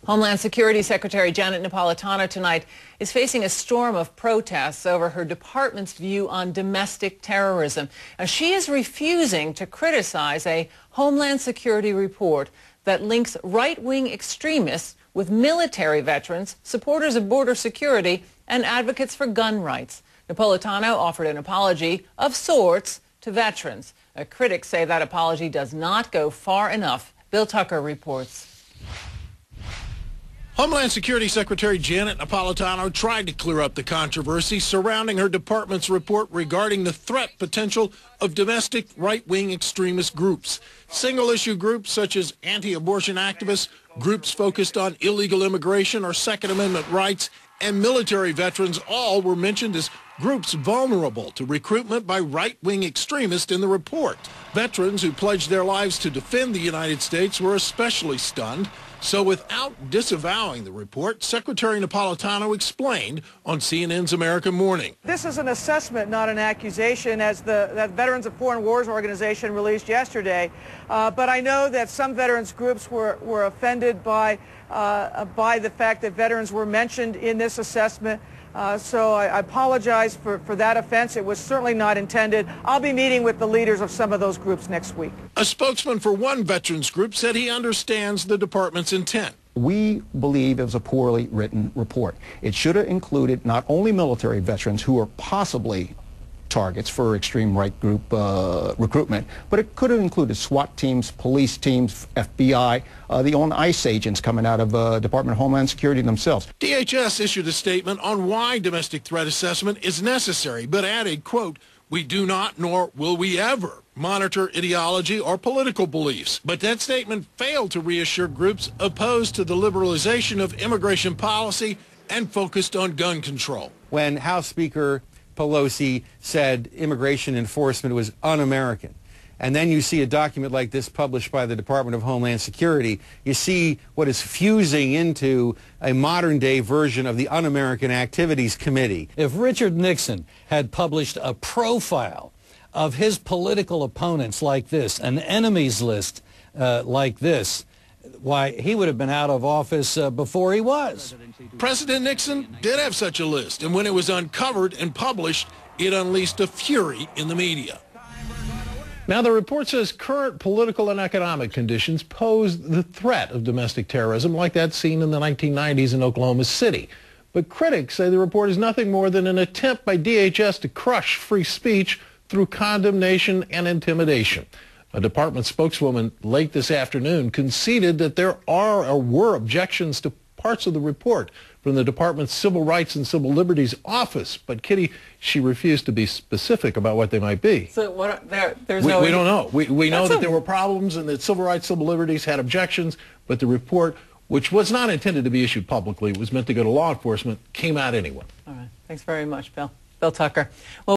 Homeland Security Secretary Janet Napolitano tonight is facing a storm of protests over her department's view on domestic terrorism. Now, she is refusing to criticize a Homeland Security report that links right-wing extremists with military veterans, supporters of border security, and advocates for gun rights. Napolitano offered an apology of sorts to veterans. Critics say that apology does not go far enough. Bill Tucker reports. Homeland Security Secretary Janet Napolitano tried to clear up the controversy surrounding her department's report regarding the threat potential of domestic right-wing extremist groups. Single-issue groups such as anti-abortion activists, groups focused on illegal immigration or Second Amendment rights, and military veterans all were mentioned as groups vulnerable to recruitment by right-wing extremists in the report. Veterans who pledged their lives to defend the United States were especially stunned. So without disavowing the report, Secretary Napolitano explained on CNN's American Morning. This is an assessment, not an accusation, as the Veterans of Foreign Wars organization released yesterday. But I know that some veterans groups were offended by the fact that veterans were mentioned in this assessment. So I apologize for that offense. It was certainly not intended. I'll be meeting with the leaders of some of those groups next week. A spokesman for one veterans group said he understands the department's intent. We believe it was a poorly written report. It should have included not only military veterans who are possibly targets for extreme right group recruitment, but it could have included SWAT teams, police teams, FBI, the own ICE agents coming out of Department of Homeland Security themselves. DHS issued a statement on why domestic threat assessment is necessary, but added, quote, "We do not, nor will we ever, monitor ideology or political beliefs." But that statement failed to reassure groups opposed to the liberalization of immigration policy and focused on gun control. When House Speaker Pelosi said immigration enforcement was un-American, and then you see a document like this published by the Department of Homeland Security, you see what is fusing into a modern-day version of the Un-American Activities Committee. If Richard Nixon had published a profile of his political opponents like this, an enemies list like this, why, he would have been out of office before he was. President Nixon did have such a list, and when it was uncovered and published, it unleashed a fury in the media. Now, the report says current political and economic conditions pose the threat of domestic terrorism like that seen in the 1990s in Oklahoma City. But critics say the report is nothing more than an attempt by DHS to crush free speech through condemnation and intimidation. A department spokeswoman late this afternoon conceded that there are or were objections to parts of the report from the department's Civil Rights and Civil Liberties Office. But, Kitty, she refused to be specific about what they might be. So there's we no... We don't know. We know that there were problems and that Civil Rights, Civil Liberties had objections, but the report, which was not intended to be issued publicly, was meant to go to law enforcement, came out anyway. All right. Thanks very much, Bill. Bill Tucker. Well,